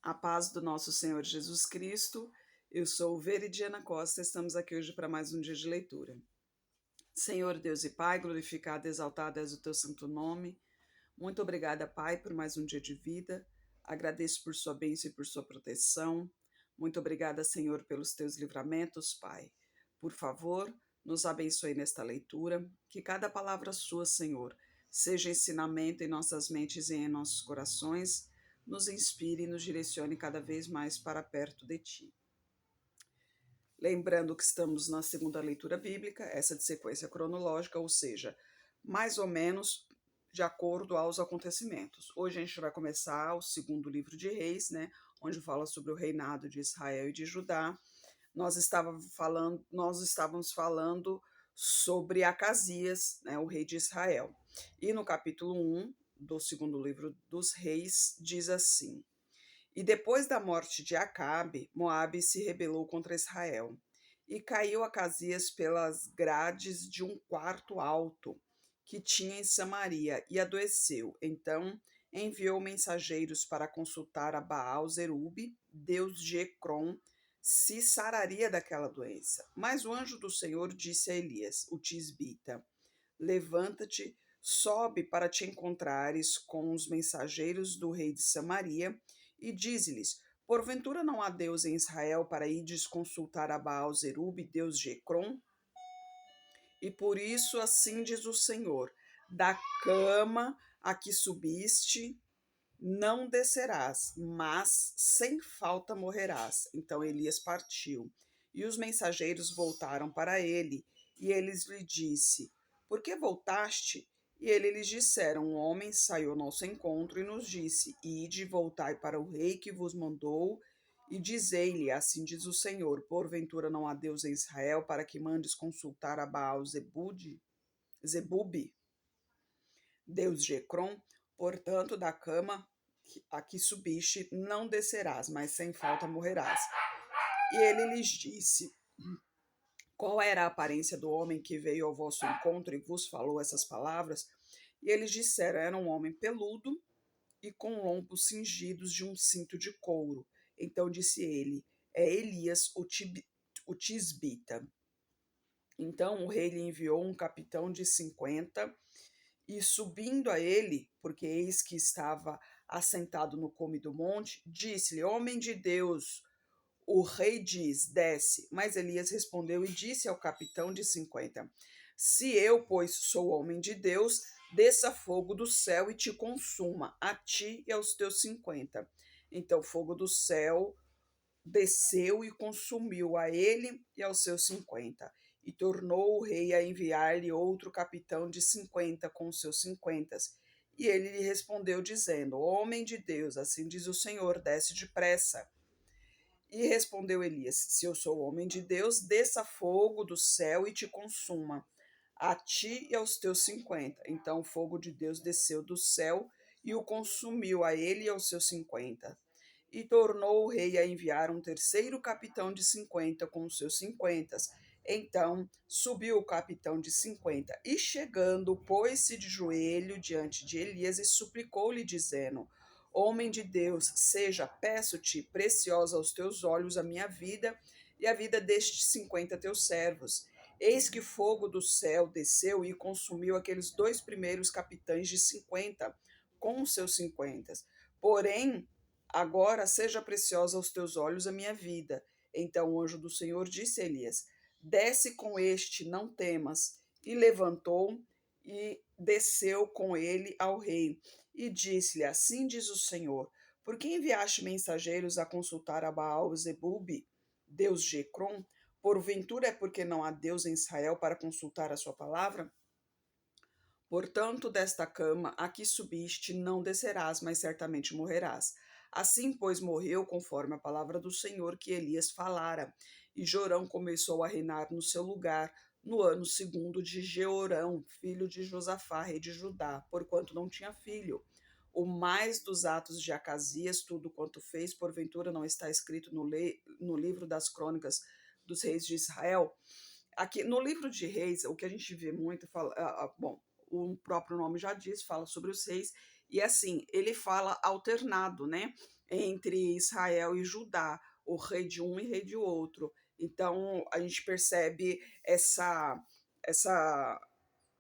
A paz do nosso Senhor Jesus Cristo. Eu sou Veridiana Costa, estamos aqui hoje para mais um dia de leitura. Senhor Deus e Pai, glorificado e exaltado és o teu santo nome. Muito obrigada, Pai, por mais um dia de vida. Agradeço por sua bênção e por sua proteção. Muito obrigada, Senhor, pelos teus livramentos, Pai. Por favor, nos abençoe nesta leitura, que cada palavra sua, Senhor, seja ensinamento em nossas mentes e em nossos corações, nos inspire e nos direcione cada vez mais para perto de Ti. Lembrando que estamos na segunda leitura bíblica, essa de sequência cronológica, ou seja, mais ou menos de acordo aos acontecimentos. Hoje a gente vai começar o segundo livro de Reis, né, onde fala sobre o reinado de Israel e de Judá. Nós estávamos falando sobre Acasias, né, o rei de Israel. E no capítulo 1 do segundo livro dos Reis diz assim: E depois da morte de Acabe, Moabe se rebelou contra Israel. E caiu Acasias pelas grades de um quarto alto que tinha em Samaria e adoeceu. Então enviou mensageiros para consultar a Baal Zerube, deus de Ecrom, se sararia daquela doença. Mas o anjo do Senhor disse a Elias, o tisbita: Levanta-te, sobe para te encontrares com os mensageiros do rei de Samaria e dize-lhes: Porventura não há Deus em Israel para ides consultar a Baal Zerube, deus de Ecrom? E por isso assim diz o Senhor: Da cama a que subiste não descerás, mas sem falta morrerás. Então Elias partiu. E os mensageiros voltaram para ele, e eles lhe disse: Por que voltaste? E ele lhes disseram: Um homem saiu ao nosso encontro e nos disse: Ide, voltai para o rei que vos mandou, e dizei-lhe: Assim diz o Senhor: Porventura não há Deus em Israel para que mandes consultar a Baal Zebube, deus de Ecrom? Portanto, da cama a que subiste não descerás, mas sem falta morrerás. E ele lhes disse: Qual era a aparência do homem que veio ao vosso encontro e vos falou essas palavras? E eles disseram: Era um homem peludo e com lombos cingidos de um cinto de couro. Então disse ele: É Elias, o tisbita. Então o rei lhe enviou um capitão de 50 e subindo a ele, porque eis que estava assentado no cume do monte, disse-lhe: Homem de Deus, o rei diz: Desce. Mas Elias respondeu e disse ao capitão de 50: Se eu, pois, sou homem de Deus, desça fogo do céu e te consuma, a ti e aos teus 50. Então fogo do céu desceu e consumiu a ele e aos seus 50. E tornou o rei a enviar-lhe outro capitão de 50 com os seus 50. E ele lhe respondeu, dizendo: Homem de Deus, assim diz o Senhor, desce depressa. E respondeu Elias: Se eu sou homem de Deus, desça fogo do céu e te consuma, a ti e aos teus 50. Então o fogo de Deus desceu do céu e o consumiu a ele e aos seus 50. E tornou o rei a enviar um terceiro capitão de 50 com os seus 50. Então subiu o capitão de 50 e chegando, pôs-se de joelho diante de Elias e suplicou-lhe, dizendo: Homem de Deus, seja, peço-te, preciosa aos teus olhos a minha vida e a vida destes 50 teus servos. Eis que fogo do céu desceu e consumiu aqueles dois primeiros capitães de 50 com os seus 50. Porém, agora seja preciosa aos teus olhos a minha vida. Então o anjo do Senhor disse a Elias: Desce com este, não temas. E levantou e desceu com ele ao rei. E disse-lhe: Assim diz o Senhor: Por que enviaste mensageiros a consultar a Baal Zebube, deus de Ecrom? Porventura é porque não há Deus em Israel para consultar a sua palavra? Portanto, desta cama a que subiste não descerás, mas certamente morrerás. Assim, pois, morreu conforme a palavra do Senhor que Elias falara. E Jorão começou a reinar no seu lugar no ano segundo de Jeorão, filho de Josafá, rei de Judá, porquanto não tinha filho. O mais dos atos de Acasias, tudo quanto fez, porventura não está escrito no livro das crônicas dos reis de Israel. Aqui no livro de Reis, o que a gente vê muito, bom, o próprio nome já diz, fala sobre os reis, e assim, ele fala alternado, né? entre Israel e Judá, o rei de um e rei de outro. Então a gente percebe essa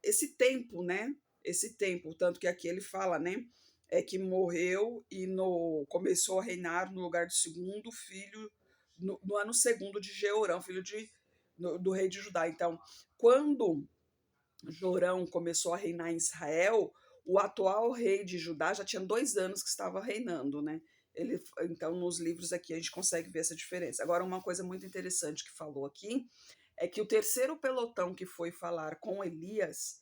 esse tempo, né? Esse tempo, tanto que aqui ele fala, né? É que morreu e começou a reinar no lugar do segundo filho, no ano segundo de Jeorão, filho do rei de Judá. Então, quando Jorão começou a reinar em Israel, o atual rei de Judá já tinha 2 anos que estava reinando, né? Então, nos livros aqui a gente consegue ver essa diferença. Agora, uma coisa muito interessante que falou aqui é que o terceiro pelotão que foi falar com Elias,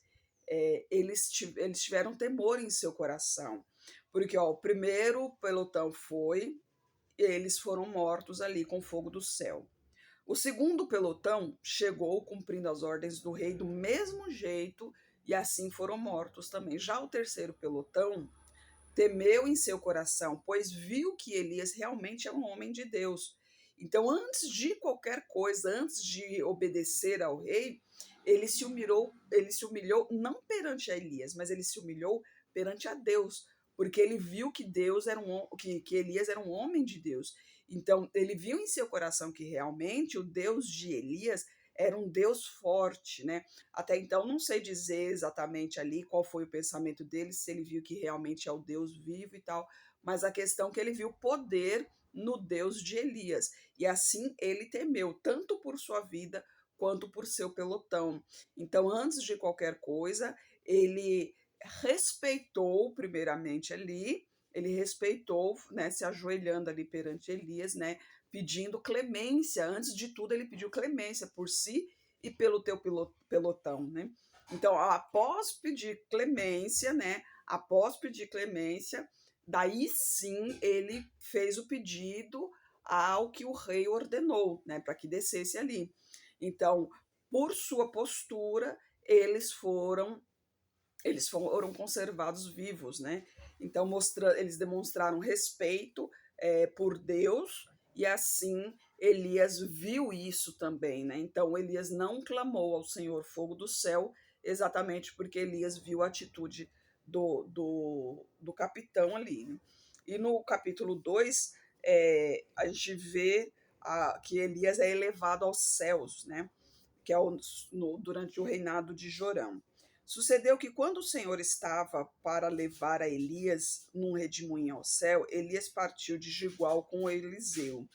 eles tiveram temor em seu coração, porque ó, o primeiro pelotão foi, eles foram mortos ali com fogo do céu. O segundo pelotão chegou cumprindo as ordens do rei do mesmo jeito e assim foram mortos também. Já o terceiro pelotão temeu em seu coração, pois viu que Elias realmente é um homem de Deus. Então, antes de qualquer coisa, antes de obedecer ao rei, ele se humilhou não perante a Elias, mas ele se humilhou perante a Deus, porque ele viu que Deus era que Elias era um homem de Deus. Então, ele viu em seu coração que realmente o Deus de Elias era um Deus forte, né? Até então, não sei dizer exatamente ali qual foi o pensamento dele, se ele viu que realmente é o Deus vivo e tal, mas a questão é que ele viu poder no Deus de Elias. E assim ele temeu, tanto por sua vida quanto por seu pelotão. Então, antes de qualquer coisa, ele respeitou, primeiramente ali, ele respeitou, né, se ajoelhando ali perante Elias, né, pedindo clemência. Antes de tudo, ele pediu clemência por si e pelo teu pelotão, né? Então, após pedir clemência, né? Após pedir clemência, daí sim ele fez o pedido ao que o rei ordenou, né? Para que descesse ali. Então, por sua postura, eles foram conservados vivos, né? Então, eles demonstraram respeito por Deus e assim Elias viu isso também, né? Então, Elias não clamou ao Senhor fogo do céu, exatamente porque Elias viu a atitude do capitão ali, né? E no capítulo 2, a gente vê que Elias é elevado aos céus, né? Que é durante o reinado de Jorão. Sucedeu que quando o Senhor estava para levar a Elias num redemoinho ao céu, Elias partiu de Gilgal com Eliseu.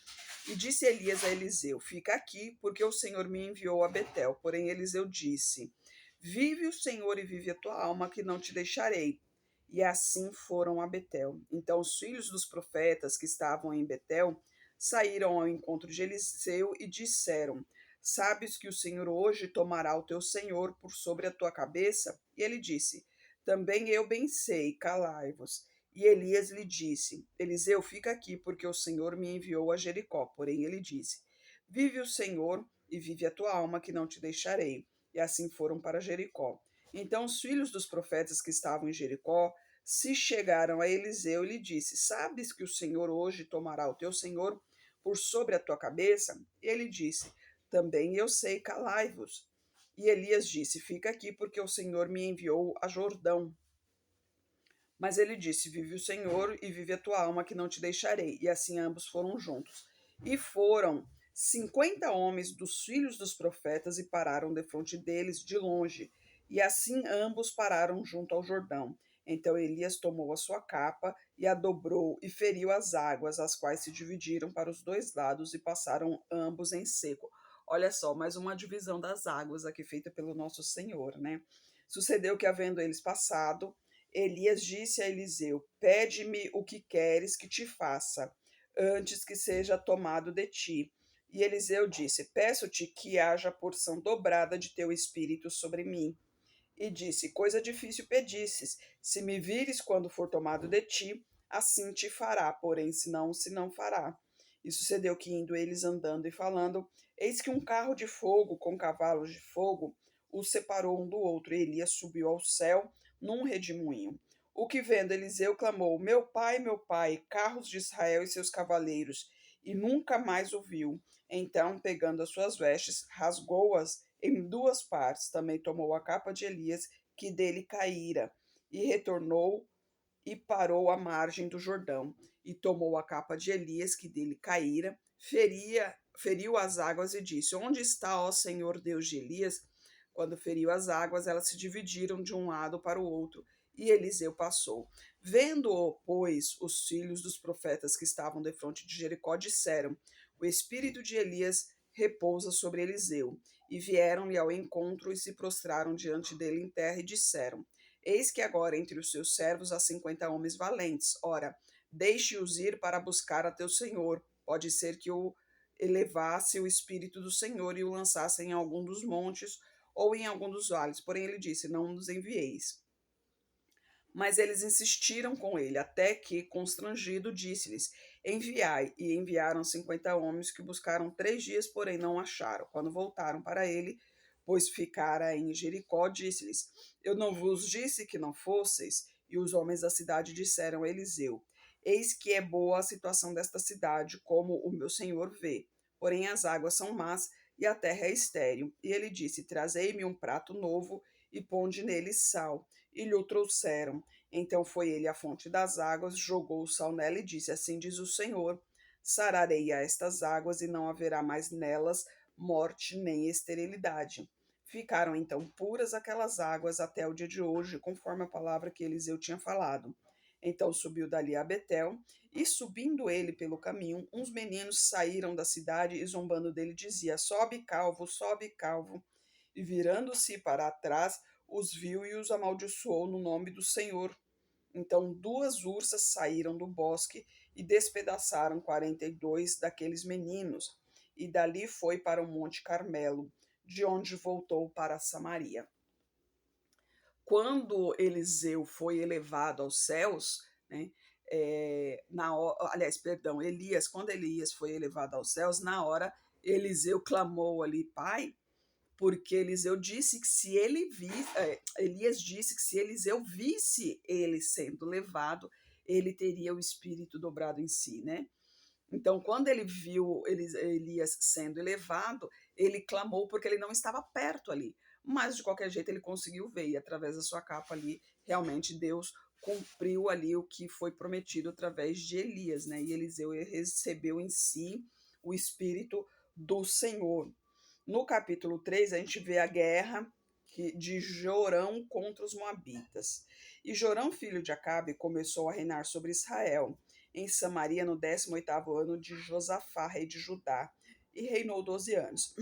E disse Elias a Eliseu: Fica aqui, porque o Senhor me enviou a Betel. Porém Eliseu disse: Vive o Senhor e vive a tua alma, que não te deixarei. E assim foram a Betel. Então os filhos dos profetas que estavam em Betel saíram ao encontro de Eliseu e disseram: Sabes que o Senhor hoje tomará o teu senhor por sobre a tua cabeça? E ele disse: Também eu bem sei, calai-vos. E Elias lhe disse: Eliseu, fica aqui, porque o Senhor me enviou a Jericó. Porém ele disse: Vive o Senhor e vive a tua alma, que não te deixarei. E assim foram para Jericó. Então os filhos dos profetas que estavam em Jericó se chegaram a Eliseu e lhe disse: Sabes que o Senhor hoje tomará o teu senhor por sobre a tua cabeça? E ele disse: Também eu sei, calai-vos. E Elias disse: Fica aqui, porque o Senhor me enviou a Jordão. Mas ele disse: Vive o Senhor e vive a tua alma, que não te deixarei. E assim ambos foram juntos. E foram 50 homens dos filhos dos profetas e pararam defronte deles de longe. E assim ambos pararam junto ao Jordão. Então Elias tomou a sua capa e a dobrou e feriu as águas, as quais se dividiram para os dois lados e passaram ambos em seco. Olha só, mais uma divisão das águas aqui feita pelo nosso Senhor, né? Sucedeu que, havendo eles passado, Elias disse a Eliseu: Pede-me o que queres que te faça, antes que seja tomado de ti. E Eliseu disse: Peço-te que haja porção dobrada de teu espírito sobre mim. E disse: Coisa difícil pedisses. Se me vires quando for tomado de ti, assim te fará, porém, se não fará. E sucedeu que, indo eles andando e falando, eis que um carro de fogo com cavalos de fogo os separou um do outro, e Elias subiu ao céu num redemoinho. O que vendo Eliseu clamou: meu pai, carros de Israel e seus cavaleiros, e nunca mais o viu. Então, pegando as suas vestes, rasgou-as em duas partes. Também tomou a capa de Elias, que dele caíra, e retornou e parou à margem do Jordão. e tomou a capa de Elias que dele caíra, feriu as águas e disse: Onde está, ó Senhor Deus de Elias? Quando feriu as águas, elas se dividiram de um lado para o outro, e Eliseu passou. Vendo-o, pois, os filhos dos profetas que estavam defronte de Jericó disseram: O espírito de Elias repousa sobre Eliseu. E vieram-lhe ao encontro e se prostraram diante dele em terra e disseram: Eis que agora entre os seus servos há 50 homens valentes. Ora, deixe-os ir para buscar a teu senhor. Pode ser que o elevasse o espírito do Senhor e o lançasse em algum dos montes ou em algum dos vales. Porém, ele disse: Não nos envieis. Mas eles insistiram com ele, até que, constrangido, disse-lhes: Enviai. E enviaram 50 homens que buscaram 3 dias, porém não acharam. Quando voltaram para ele, pois ficara em Jericó, disse-lhes: Eu não vos disse que não fosseis? E os homens da cidade disseram a Eliseu: Eis que é boa a situação desta cidade, como o meu senhor vê. Porém as águas são más e a terra é estéril. E ele disse: Trazei-me um prato novo e ponde nele sal. E lhe o trouxeram. Então foi ele à fonte das águas, jogou o sal nela e disse: Assim diz o Senhor: Sararei a estas águas e não haverá mais nelas morte nem esterilidade. Ficaram então puras aquelas águas até o dia de hoje, conforme a palavra que Eliseu tinha falado. Então subiu dali a Betel, e subindo ele pelo caminho, uns meninos saíram da cidade e zombando dele dizia: Sobe calvo, sobe calvo. E virando-se para trás, os viu e os amaldiçoou no nome do Senhor. Então 2 ursas saíram do bosque e despedaçaram 42 daqueles meninos, e dali foi para o Monte Carmelo, de onde voltou para Samaria. Quando Eliseu foi elevado aos céus, né, aliás, perdão, Elias, quando Elias foi elevado aos céus, na hora Eliseu clamou ali: Pai, porque Eliseu disse que se ele Elias disse que se Eliseu visse ele sendo levado, ele teria o espírito dobrado em si, né? Então, quando ele viu Elias sendo elevado, ele clamou porque ele não estava perto ali. Mas, de qualquer jeito, ele conseguiu ver, e através da sua capa ali, realmente Deus cumpriu ali o que foi prometido através de Elias, né? E Eliseu recebeu em si o espírito do Senhor. No capítulo 3, a gente vê a guerra de Jorão contra os Moabitas. E Jorão, filho de Acabe, começou a reinar sobre Israel, em Samaria, no 18º ano de Josafá, rei de Judá, e reinou 12 anos.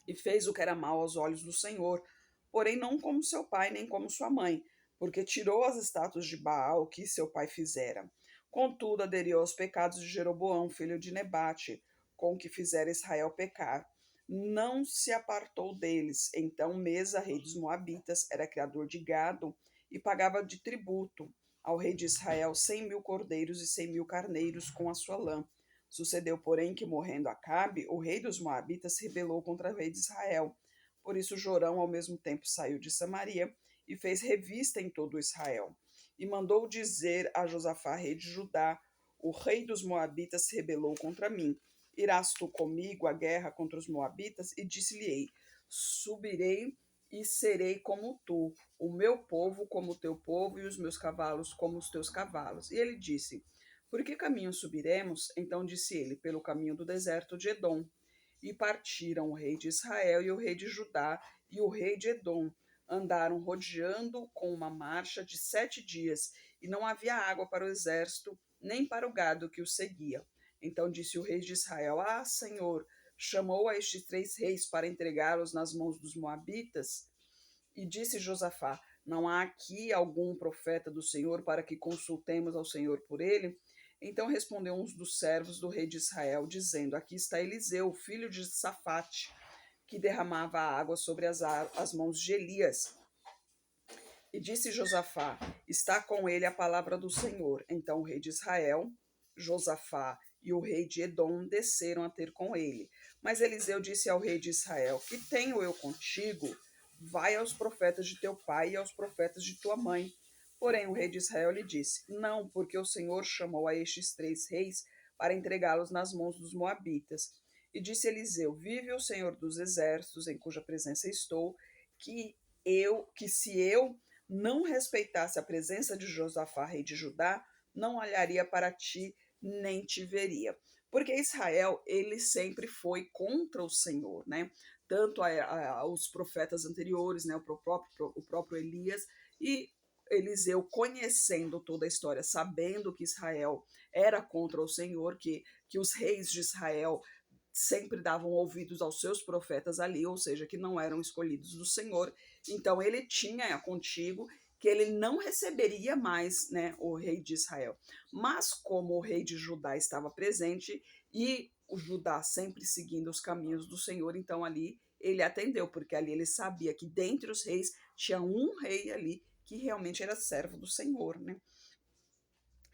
E fez o que era mal aos olhos do Senhor, porém não como seu pai, nem como sua mãe, porque tirou as estátuas de Baal que seu pai fizera. Contudo, aderiu aos pecados de Jeroboão, filho de Nebate, com que fizera Israel pecar. Não se apartou deles. Então Mesa, rei dos Moabitas, era criador de gado e pagava de tributo ao rei de Israel 100.000 cordeiros e 100.000 carneiros com a sua lã. Sucedeu, porém, que morrendo Acabe, o rei dos Moabitas se rebelou contra o rei de Israel. Por isso Jorão ao mesmo tempo saiu de Samaria e fez revista em todo Israel. E mandou dizer a Josafá, rei de Judá: O rei dos Moabitas se rebelou contra mim. Irás tu comigo à guerra contra os Moabitas? E disse-lhe-ei: Subirei e serei como tu, o meu povo como o teu povo, e os meus cavalos como os teus cavalos. E ele disse: Por que caminho subiremos? Então disse ele: Pelo caminho do deserto de Edom. E partiram o rei de Israel e o rei de Judá e o rei de Edom. Andaram rodeando com uma marcha de 7 dias, e não havia água para o exército, nem para o gado que o seguia. Então disse o rei de Israel: Ah, Senhor, chamou a estes 3 reis para entregá-los nas mãos dos moabitas? E disse Josafá: Não há aqui algum profeta do Senhor para que consultemos ao Senhor por ele? Então respondeu um dos servos do rei de Israel, dizendo: Aqui está Eliseu, filho de Safate, que derramava água sobre as mãos de Elias. E disse Josafá: Está com ele a palavra do Senhor. Então o rei de Israel, Josafá e o rei de Edom desceram a ter com ele. Mas Eliseu disse ao rei de Israel: Que tenho eu contigo? Vai aos profetas de teu pai e aos profetas de tua mãe. Porém o rei de Israel lhe disse: Não, porque o Senhor chamou a estes 3 reis para entregá-los nas mãos dos moabitas. E disse Eliseu: Vive o Senhor dos exércitos, em cuja presença estou, que se eu não respeitasse a presença de Josafá, rei de Judá, não olharia para ti, nem te veria. Porque Israel, ele sempre foi contra o Senhor, né? Tanto os profetas anteriores, né? O próprio Elias e Eliseu, conhecendo toda a história, sabendo que Israel era contra o Senhor, que os reis de Israel sempre davam ouvidos aos seus profetas ali, ou seja, que não eram escolhidos do Senhor. Então ele tinha contigo que ele não receberia mais, né, o rei de Israel. Mas como o rei de Judá estava presente e o Judá sempre seguindo os caminhos do Senhor, então ali ele atendeu, porque ali ele sabia que dentre os reis tinha um rei ali que realmente era servo do Senhor, né?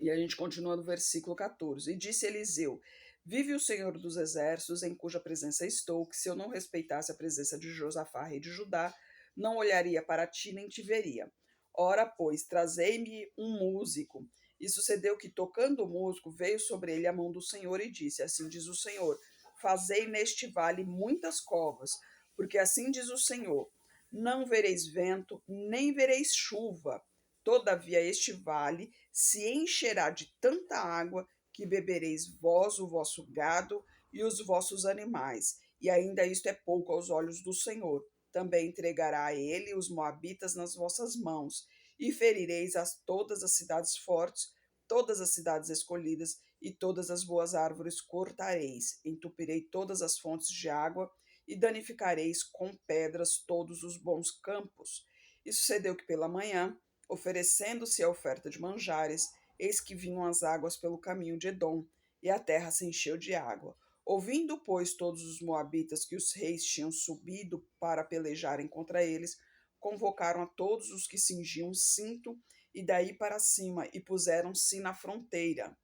E a gente continua no versículo 14. E disse Eliseu: Vive o Senhor dos exércitos, em cuja presença estou, que se eu não respeitasse a presença de Josafá, rei de Judá, não olharia para ti nem te veria. Ora, pois, trazei-me um músico. E sucedeu que, tocando o músico, veio sobre ele a mão do Senhor e disse: Assim diz o Senhor: Fazei neste vale muitas covas, porque assim diz o Senhor: Não vereis vento, nem vereis chuva. Todavia este vale se encherá de tanta água que bebereis vós, o vosso gado e os vossos animais. E ainda isto é pouco aos olhos do Senhor. Também entregará a ele os moabitas nas vossas mãos, e ferireis todas as cidades fortes, todas as cidades escolhidas, e todas as boas árvores cortareis. Entupirei todas as fontes de água, e danificareis com pedras todos os bons campos. E sucedeu que pela manhã, oferecendo-se a oferta de manjares, eis que vinham as águas pelo caminho de Edom, e a terra se encheu de água. Ouvindo, pois, todos os moabitas que os reis tinham subido para pelejarem contra eles, convocaram a todos os que cingiam cinto, e daí para cima, e puseram-se na fronteira.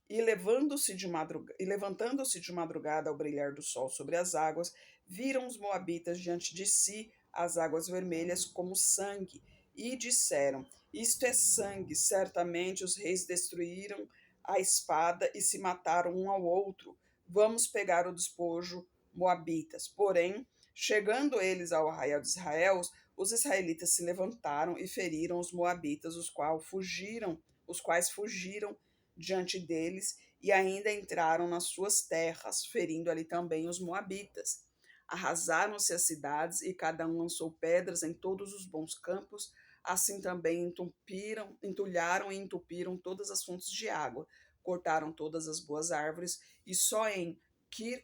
E levantando-se de madrugada ao brilhar do sol sobre as águas, viram os moabitas diante de si as águas vermelhas como sangue, e disseram: Isto é sangue, certamente os reis destruíram a espada e se mataram um ao outro. Vamos pegar o despojo moabitas. Porém, chegando eles ao arraial de Israel, os israelitas se levantaram e feriram os moabitas, os quais fugiram diante deles e ainda entraram nas suas terras, ferindo ali também os moabitas. Arrasaram-se as cidades e cada um lançou pedras em todos os bons campos, assim também entulharam e entupiram todas as fontes de água, cortaram todas as boas árvores e só em Kir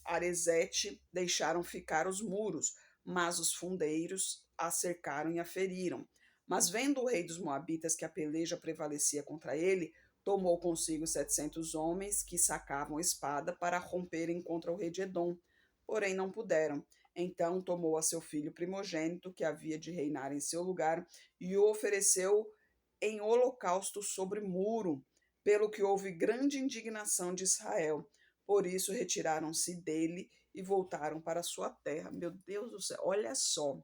Aresete deixaram ficar os muros, mas os fundeiros a cercaram e a feriram. Mas vendo o rei dos Moabitas que a peleja prevalecia contra ele, tomou consigo 700 homens que sacavam espada para romperem contra o rei de Edom, porém não puderam. Então tomou a seu filho primogênito, que havia de reinar em seu lugar, e o ofereceu em holocausto sobre muro, pelo que houve grande indignação de Israel. Por isso retiraram-se dele e voltaram para sua terra. Meu Deus do céu, olha só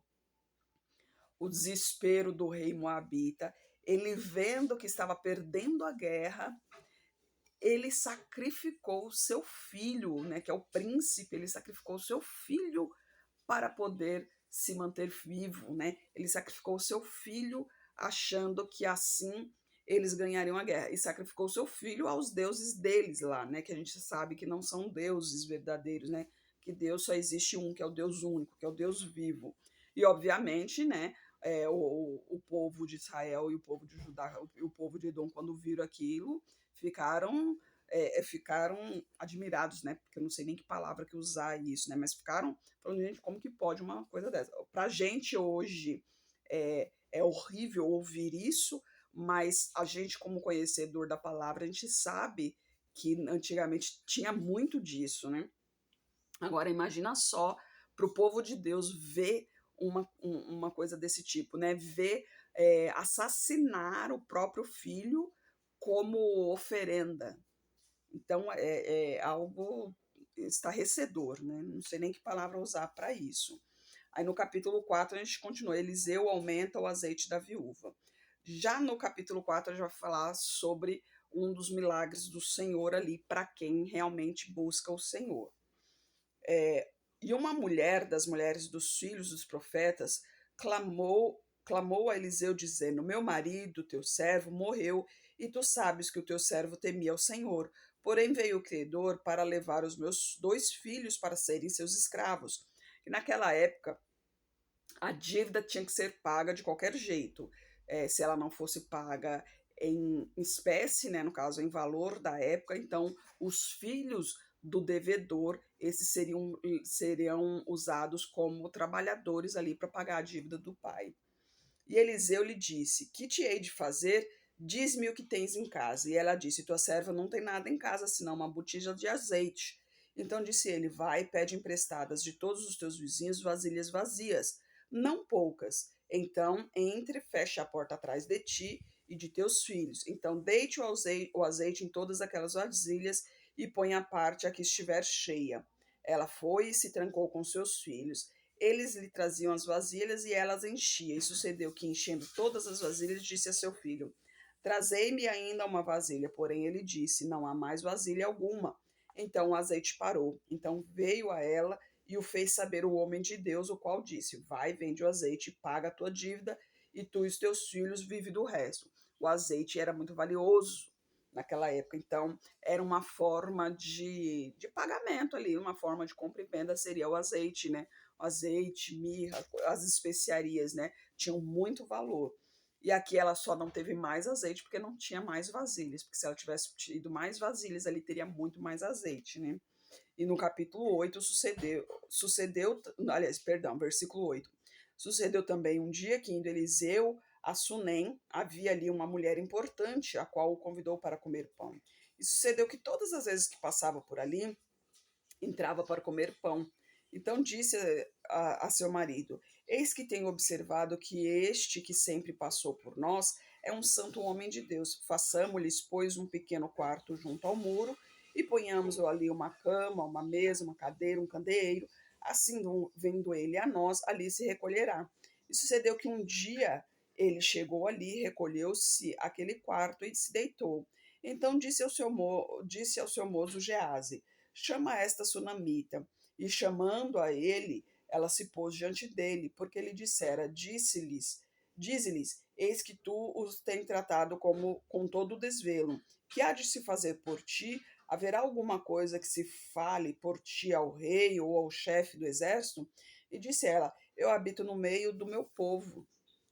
o desespero do rei Moabita. Ele vendo que estava perdendo a guerra, ele sacrificou o seu filho, né, que é o príncipe, ele sacrificou o seu filho para poder se manter vivo, né? Ele sacrificou o seu filho achando que assim eles ganhariam a guerra e sacrificou o seu filho aos deuses deles lá, né? Que a gente sabe que não são deuses verdadeiros, né? Que Deus só existe um, que é o Deus único, que é o Deus vivo. E obviamente, né? O povo de Israel e o povo de Judá e o povo de Edom, quando viram aquilo, ficaram admirados, né? Porque eu não sei nem que palavra que usar isso, né? Mas ficaram falando, gente, como que pode uma coisa dessa? Pra gente hoje é horrível ouvir isso, mas a gente, como conhecedor da palavra, a gente sabe que antigamente tinha muito disso, né? Agora, imagina só para o povo de Deus ver uma coisa desse tipo, né? Ver assassinar o próprio filho como oferenda. Então, é algo estarrecedor, né? Não sei nem que palavra usar para isso. Aí no capítulo 4 a gente continua, Eliseu aumenta o azeite da viúva. Já no capítulo 4 a gente vai falar sobre um dos milagres do Senhor ali para quem realmente busca o Senhor. E uma mulher das mulheres dos filhos dos profetas clamou a Eliseu dizendo: Meu marido, teu servo, morreu e tu sabes que o teu servo temia ao Senhor. Porém veio o credor para levar os meus 2 filhos para serem seus escravos. E naquela época, a dívida tinha que ser paga de qualquer jeito. Se ela não fosse paga em espécie, né, no caso em valor da época, então os filhos do devedor, esses seriam usados como trabalhadores ali para pagar a dívida do pai. E Eliseu lhe disse: Que te hei de fazer? Diz-me o que tens em casa. E ela disse: Tua serva não tem nada em casa, senão uma botija de azeite. Então disse ele: Vai, pede emprestadas de todos os teus vizinhos vasilhas vazias, não poucas. Então entre, feche a porta atrás de ti e de teus filhos. Então deite o azeite em todas aquelas vasilhas e põe à parte a que estiver cheia. Ela foi e se trancou com seus filhos. Eles lhe traziam as vasilhas e ela as enchia. E sucedeu que, enchendo todas as vasilhas, disse a seu filho: Trazei-me ainda uma vasilha. Porém, ele disse: Não há mais vasilha alguma. Então o azeite parou. Então veio a ela e o fez saber o homem de Deus, o qual disse: Vai, vende o azeite, paga a tua dívida, e tu e os teus filhos vivem do resto. O azeite era muito valioso naquela época, então era uma forma de pagamento ali, uma forma de compra e venda seria o azeite, né? O azeite, mirra, as especiarias, né? Tinham muito valor. E aqui ela só não teve mais azeite porque não tinha mais vasilhas, porque se ela tivesse tido mais vasilhas, ali teria muito mais azeite, né? E no capítulo 8 aliás, perdão, versículo 8. Sucedeu também um dia que, indo Eliseu a Sunem, havia ali uma mulher importante, a qual o convidou para comer pão. E sucedeu que todas as vezes que passava por ali, entrava para comer pão. Então disse a seu marido: Eis que tenho observado que este que sempre passou por nós é um santo homem de Deus. Façamos-lhes, pois, um pequeno quarto junto ao muro e ponhamos ali uma cama, uma mesa, uma cadeira, um candeeiro. Assim, vendo ele a nós, ali se recolherá. E sucedeu que um dia ele chegou ali, recolheu-se àquele quarto e se deitou. Então disse ao seu moço Gease: Chama esta sunamita. E chamando a ele, ela se pôs diante dele, porque ele dissera: Dize-lhes, eis que tu os tem tratado como com todo o desvelo. Que há de se fazer por ti? Haverá alguma coisa que se fale por ti ao rei ou ao chefe do exército? E disse ela: Eu habito no meio do meu povo.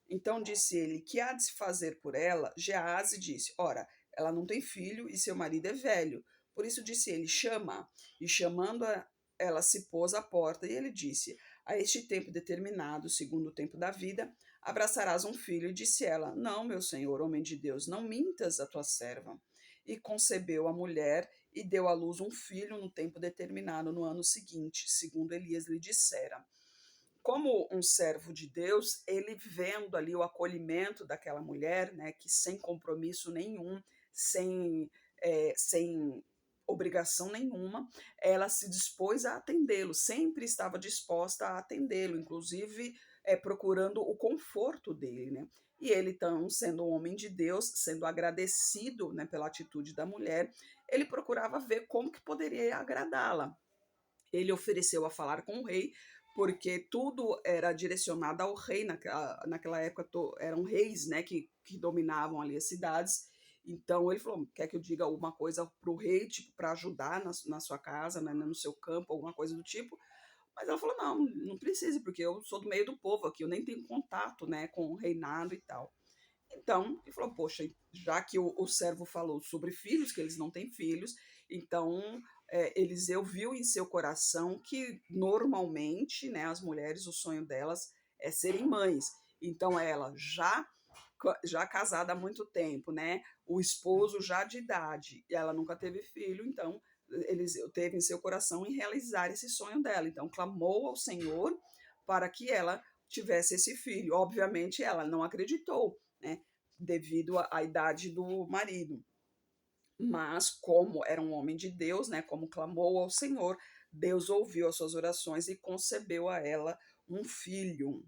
Então disse ele: Que há de se fazer por ela? Gease disse: Ora, ela não tem filho e seu marido é velho. Por isso disse ele: Chama. E chamando-a, ela se pôs à porta e ele disse: A este tempo determinado, segundo o tempo da vida, abraçarás um filho. E disse ela: Não, meu senhor, homem de Deus, não mintas a tua serva. E concebeu a mulher e deu à luz um filho no tempo determinado no ano seguinte, segundo Elias lhe dissera. Como um servo de Deus, ele vendo ali o acolhimento daquela mulher, né, que sem compromisso nenhum, sem obrigação nenhuma, ela se dispôs a atendê-lo, sempre estava disposta a atendê-lo, inclusive procurando o conforto dele, né? E ele, então, sendo um homem de Deus, sendo agradecido, né, pela atitude da mulher, ele procurava ver como que poderia agradá-la. Ele ofereceu a falar com o rei, porque tudo era direcionado ao rei, naquela época eram reis, né, que dominavam ali as cidades. Então ele falou: quer que eu diga alguma coisa para o rei, tipo, para ajudar na sua casa, né, no seu campo, alguma coisa do tipo? Mas ela falou: não, não precisa, porque eu sou do meio do povo aqui, eu nem tenho contato, né, com o reinado e tal. Então, ele falou: Poxa, já que o servo falou sobre filhos, que eles não têm filhos, então Eliseu viu em seu coração que normalmente, né, as mulheres, o sonho delas é serem mães. Então, ela já casada há muito tempo, né, o esposo já de idade, e ela nunca teve filho, então Eliseu teve em seu coração em realizar esse sonho dela. Então, clamou ao Senhor para que ela tivesse esse filho. Obviamente, ela não acreditou, né, devido à idade do marido. Mas, como era um homem de Deus, né, como clamou ao Senhor, Deus ouviu as suas orações e concebeu a ela um filho.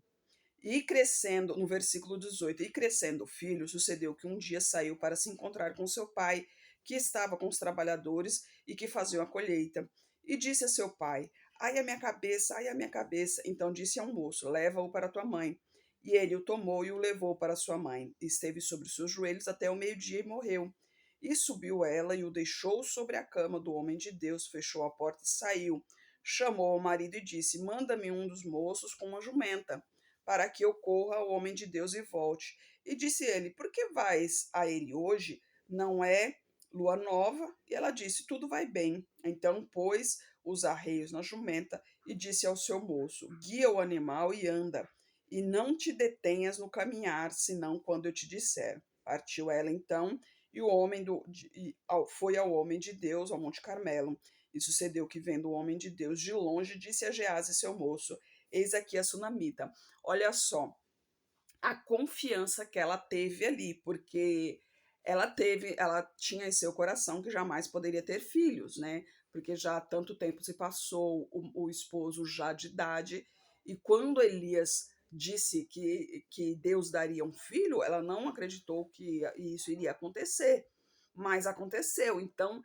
E crescendo, no versículo 18, e crescendo o filho, sucedeu que um dia saiu para se encontrar com seu pai, que estava com os trabalhadores e que faziam a colheita. E disse a seu pai: Ai a minha cabeça, ai a minha cabeça. Então disse ao moço: Leva-o para tua mãe. E ele o tomou e o levou para sua mãe. Esteve sobre os seus joelhos até o meio-dia e morreu. E subiu ela e o deixou sobre a cama do homem de Deus, fechou a porta e saiu. Chamou ao marido e disse: Manda-me um dos moços com uma jumenta, para que eu corra ao homem de Deus e volte. E disse ele: Por que vais a ele hoje? Não é lua nova? E ela disse: Tudo vai bem. Então pôs os arreios na jumenta e disse ao seu moço: Guia o animal e anda, e não te detenhas no caminhar, senão quando eu te disser. Partiu ela então, e o homem foi ao homem de Deus, ao Monte Carmelo. E sucedeu que, vendo o homem de Deus de longe, disse a Geazi, seu moço: Eis aqui a sunamita. Olha só a confiança que ela teve ali, porque ela tinha em seu coração que jamais poderia ter filhos, né? Porque já há tanto tempo se passou, o esposo já de idade, e quando Elias disse que Deus daria um filho, ela não acreditou que isso iria acontecer, mas aconteceu. Então,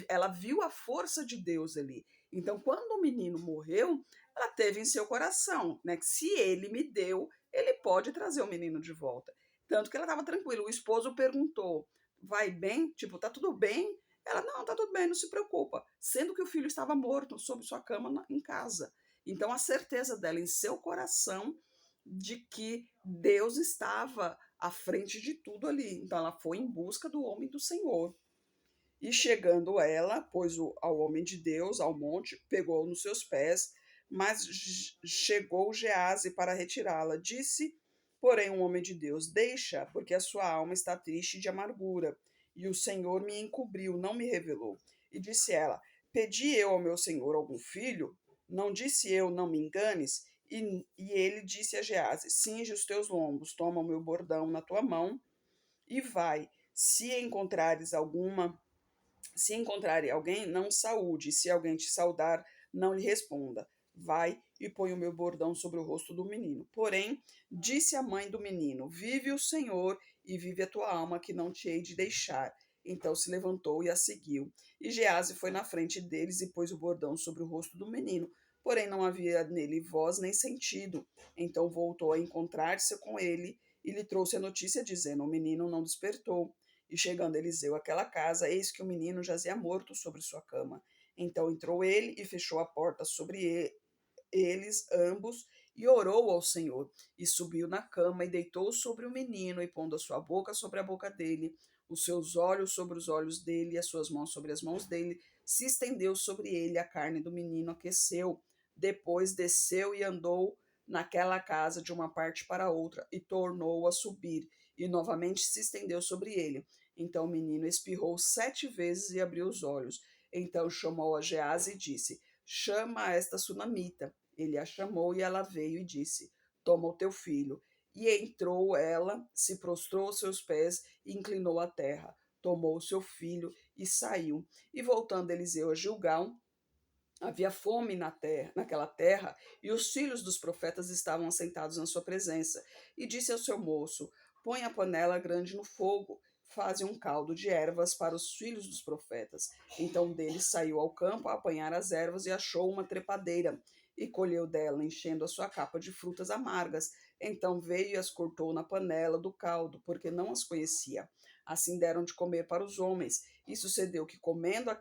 ela viu a força de Deus ali. Então, quando o menino morreu, ela teve em seu coração, né, que se ele me deu, ele pode trazer o menino de volta. Tanto que ela estava tranquila. O esposo perguntou: vai bem? Tipo, tá tudo bem? Ela: não, tá tudo bem, não se preocupa. Sendo que o filho estava morto sob sua cama em casa. Então, a certeza dela em seu coração de que Deus estava à frente de tudo ali. Então, ela foi em busca do homem do Senhor. E chegando ela, pôs-o ao homem de Deus, ao monte, pegou-o nos seus pés, mas chegou Gease para retirá-la. Disse, porém, um homem de Deus: Deixa, porque a sua alma está triste de amargura. E o Senhor me encobriu, não me revelou. E disse ela: Pedi eu ao meu Senhor algum filho? Não disse eu: Não me enganes? E ele disse a Gease: Cinge os teus lombos, toma o meu bordão na tua mão e vai. Se encontrar alguém, não saúde. Se alguém te saudar, não lhe responda. Vai e põe o meu bordão sobre o rosto do menino. Porém, disse a mãe do menino: Vive o Senhor e vive a tua alma, que não te hei de deixar. Então se levantou e a seguiu. E Gease foi na frente deles e pôs o bordão sobre o rosto do menino. Porém, não havia nele voz nem sentido. Então voltou a encontrar-se com ele e lhe trouxe a notícia, dizendo: O menino não despertou. E chegando Eliseu àquela casa, eis que o menino jazia morto sobre sua cama. Então entrou ele e fechou a porta sobre eles ambos e orou ao Senhor. E subiu na cama e deitou sobre o menino, e pondo a sua boca sobre a boca dele, os seus olhos sobre os olhos dele, e as suas mãos sobre as mãos dele, se estendeu sobre ele, a carne do menino aqueceu. Depois desceu e andou naquela casa de uma parte para outra, e tornou a subir, e novamente se estendeu sobre ele. Então o menino espirrou 7 vezes e abriu os olhos. Então chamou a Gease e disse: Chama esta sunamita. Ele a chamou e ela veio e disse: Toma o teu filho. E entrou ela, se prostrou aos seus pés e inclinou a terra. Tomou o seu filho e saiu. E voltando Eliseu a Gilgal, havia fome naquela terra, e os filhos dos profetas estavam assentados na sua presença. E disse ao seu moço: Põe a panela grande no fogo, faze um caldo de ervas para os filhos dos profetas. Então dele saiu ao campo a apanhar as ervas e achou uma trepadeira, e colheu dela, enchendo a sua capa de frutas amargas. Então veio e as cortou na panela do caldo, porque não as conhecia. Assim deram de comer para os homens. E sucedeu que, comendo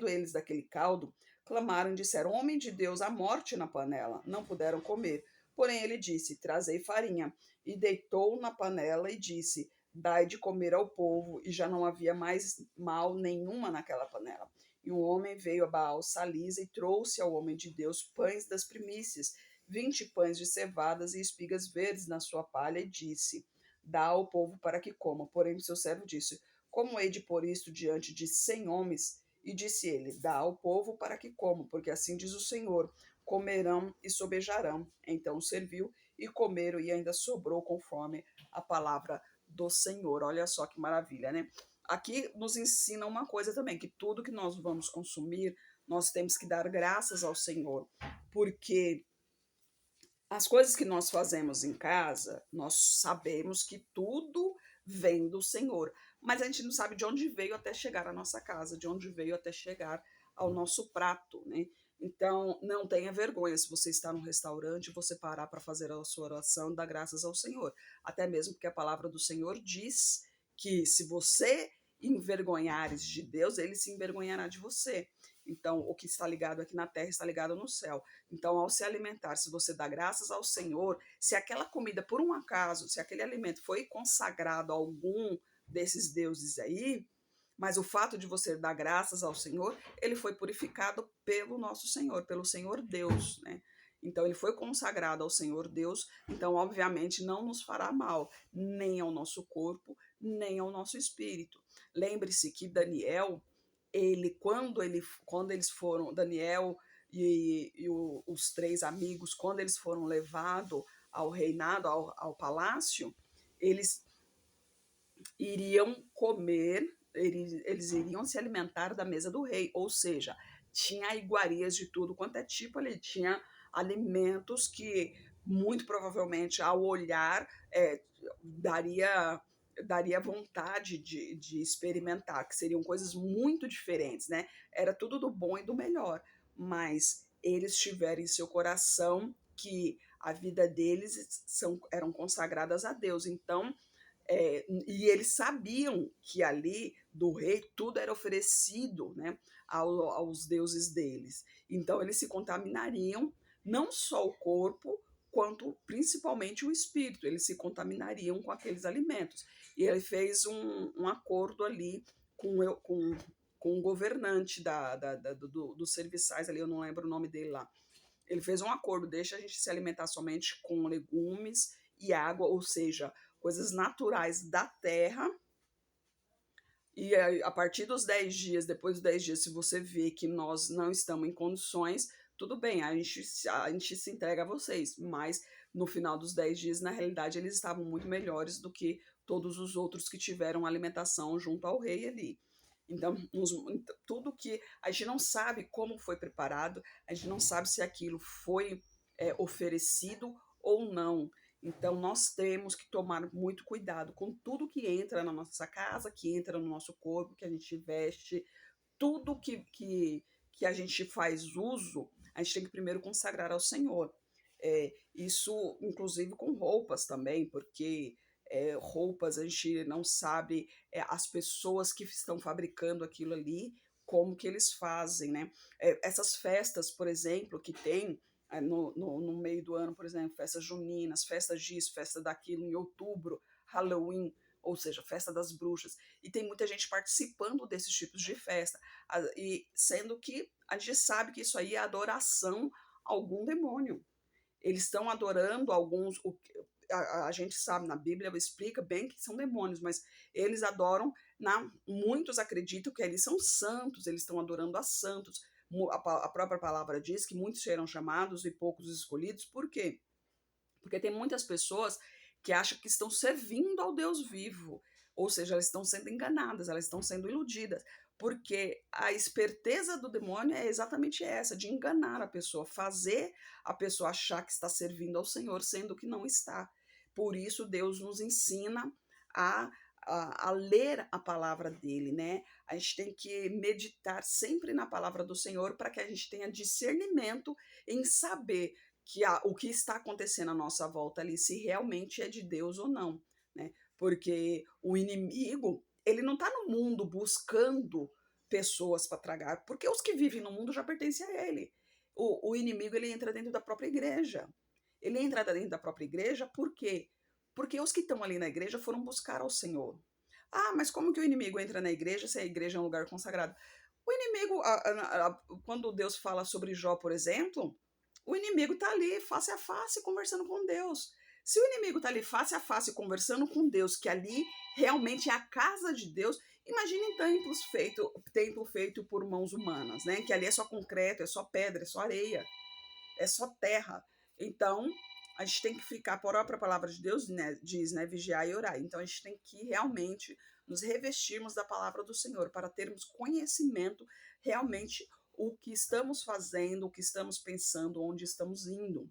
eles daquele caldo, clamaram e disseram: Homem de Deus, há morte na panela. Não puderam comer. Porém ele disse: Trazei farinha. E deitou na panela e disse: Dai de comer ao povo. E já não havia mais mal nenhuma naquela panela. E um homem veio a Baal Salisa e trouxe ao homem de Deus pães das primícias, 20 pães de cevadas e espigas verdes na sua palha, e disse: Dá ao povo para que coma. Porém o seu servo disse: Como hei de pôr isto diante de 100 homens? E disse ele: Dá ao povo para que comam, porque assim diz o Senhor: comerão e sobejarão. Então serviu e comeram, e ainda sobrou conforme a palavra do Senhor. Olha só que maravilha, né? Aqui nos ensina uma coisa também, que tudo que nós vamos consumir, nós temos que dar graças ao Senhor, porque as coisas que nós fazemos em casa, nós sabemos que tudo vem do Senhor, mas a gente não sabe de onde veio até chegar à nossa casa, de onde veio até chegar ao nosso prato, né? Então, não tenha vergonha se você está num restaurante, você parar para fazer a sua oração, dar graças ao Senhor. Até mesmo porque a palavra do Senhor diz que se você envergonhares de Deus, ele se envergonhará de você. Então, o que está ligado aqui na terra está ligado no céu. Então, ao se alimentar, se você dá graças ao Senhor, se aquela comida, por um acaso, se aquele alimento foi consagrado a algum desses deuses aí, mas o fato de você dar graças ao Senhor, ele foi purificado pelo nosso Senhor, pelo Senhor Deus, né? Então ele foi consagrado ao Senhor Deus, então obviamente não nos fará mal, nem ao nosso corpo, nem ao nosso espírito. Lembre-se que Daniel, quando eles foram, Daniel e os três amigos, quando eles foram levados ao reinado, ao palácio, eles iriam comer, eles iriam se alimentar da mesa do rei, ou seja, tinha iguarias de tudo quanto é tipo ali, tinha alimentos que muito provavelmente ao olhar daria vontade de experimentar, que seriam coisas muito diferentes, né? Era tudo do bom e do melhor, mas eles tiveram em seu coração que a vida deles eram consagradas a Deus, então e eles sabiam que ali do rei tudo era oferecido, né, aos deuses deles. Então eles se contaminariam, não só o corpo, quanto principalmente o espírito. Eles se contaminariam com aqueles alimentos. E ele fez um acordo ali com o governante dos serviçais ali, eu não lembro o nome dele lá. Ele fez um acordo, deixa a gente se alimentar somente com legumes e água, ou seja, coisas naturais da terra. E a partir dos 10 dias, depois dos 10 dias, se você vê que nós não estamos em condições, tudo bem, a gente se entrega a vocês. Mas no final dos 10 dias, na realidade, eles estavam muito melhores do que todos os outros que tiveram alimentação junto ao rei ali. Então, tudo que a gente não sabe como foi preparado, a gente não sabe se aquilo foi oferecido ou não. Então, nós temos que tomar muito cuidado com tudo que entra na nossa casa, que entra no nosso corpo, que a gente veste, tudo que a gente faz uso, a gente tem que primeiro consagrar ao Senhor. Isso, inclusive, com roupas também, porque roupas a gente não sabe as pessoas que estão fabricando aquilo ali, como que eles fazem, né? Essas festas, por exemplo, que tem no meio do ano, por exemplo, festas juninas, festas disso, festa daquilo, em outubro, Halloween, ou seja, festa das bruxas, e tem muita gente participando desses tipos de festa, e sendo que a gente sabe que isso aí é adoração a algum demônio. Eles estão adorando alguns, a gente sabe, na Bíblia explica bem que são demônios, mas eles adoram, muitos acreditam que eles são santos, eles estão adorando a santos. A própria palavra diz que muitos serão chamados e poucos escolhidos. Por quê? Porque tem muitas pessoas que acham que estão servindo ao Deus vivo, ou seja, elas estão sendo enganadas, elas estão sendo iludidas, porque a esperteza do demônio é exatamente essa, de enganar a pessoa, fazer a pessoa achar que está servindo ao Senhor, sendo que não está. Por isso, Deus nos ensina a, a ler a palavra dele, né? A gente tem que meditar sempre na palavra do Senhor para que a gente tenha discernimento em saber que o que está acontecendo à nossa volta ali, se realmente é de Deus ou não, né? Porque o inimigo, ele não está no mundo buscando pessoas para tragar, porque os que vivem no mundo já pertencem a ele. O inimigo, ele entra dentro da própria igreja. Ele entra dentro da própria igreja por quê? Porque os que estão ali na igreja foram buscar ao Senhor. Ah, mas como que o inimigo entra na igreja se a igreja é um lugar consagrado? O inimigo, quando Deus fala sobre Jó, por exemplo, o inimigo está ali face a face conversando com Deus. Se o inimigo está ali face a face conversando com Deus, que ali realmente é a casa de Deus, imagine templo feito por mãos humanas, né? Que ali é só concreto, é só pedra, é só areia, é só terra. Então, a gente tem que ficar, por própria palavra de Deus, né, diz, né, vigiar e orar. Então, a gente tem que realmente nos revestirmos da palavra do Senhor para termos conhecimento realmente o que estamos fazendo, o que estamos pensando, onde estamos indo,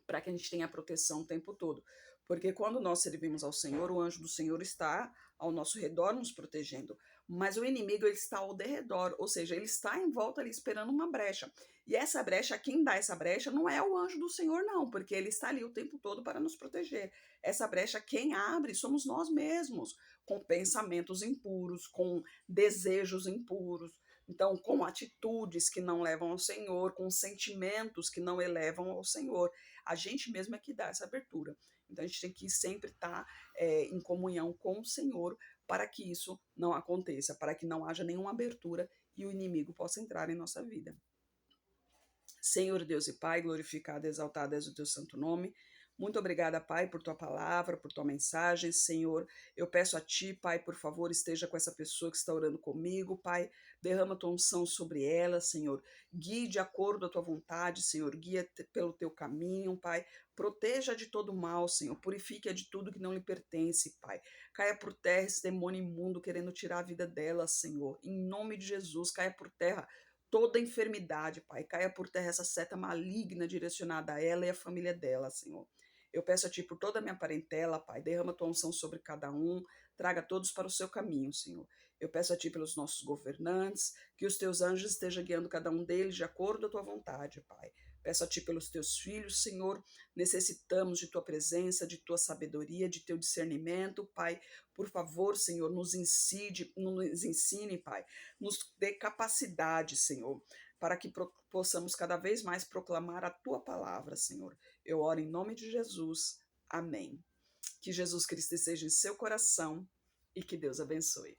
para que a gente tenha proteção o tempo todo. Porque quando nós servimos ao Senhor, o anjo do Senhor está ao nosso redor nos protegendo. mas o inimigo ele está ao derredor, ou seja, ele está em volta ali esperando uma brecha. E essa brecha, quem dá essa brecha não é o anjo do Senhor, não, porque ele está ali o tempo todo para nos proteger. Essa brecha, quem abre, somos nós mesmos, com pensamentos impuros, com desejos impuros, então, com atitudes que não levam ao Senhor, com sentimentos que não elevam ao Senhor. A gente mesmo é que dá essa abertura. Então, a gente tem que sempre estar em comunhão com o Senhor para que isso não aconteça, para que não haja nenhuma abertura e o inimigo possa entrar em nossa vida. Senhor Deus e Pai, glorificado e exaltado és o teu santo nome. Muito obrigada, Pai, por tua palavra, por tua mensagem, Senhor. Eu peço a Ti, Pai, por favor, esteja com essa pessoa que está orando comigo, Pai. Derrama tua unção sobre ela, Senhor. Guie de acordo à tua vontade, Senhor. Guia pelo teu caminho, Pai. Proteja de todo mal, Senhor. Purifique-a de tudo que não lhe pertence, Pai. Caia por terra esse demônio imundo querendo tirar a vida dela, Senhor. Em nome de Jesus, caia por terra toda enfermidade, Pai. Caia por terra essa seta maligna direcionada a ela e a família dela, Senhor. Eu peço a Ti por toda a minha parentela, Pai. Derrama tua unção sobre cada um. Traga todos para o seu caminho, Senhor. Eu peço a Ti pelos nossos governantes, que os Teus anjos estejam guiando cada um deles de acordo à Tua vontade, Pai. Peço a Ti pelos Teus filhos, Senhor. Necessitamos de Tua presença, de Tua sabedoria, de Teu discernimento, Pai. Por favor, Senhor, nos ensine, Pai. Nos dê capacidade, Senhor, para que possamos cada vez mais proclamar a Tua palavra, Senhor. Eu oro em nome de Jesus. Amém. Que Jesus Cristo esteja em seu coração e que Deus abençoe.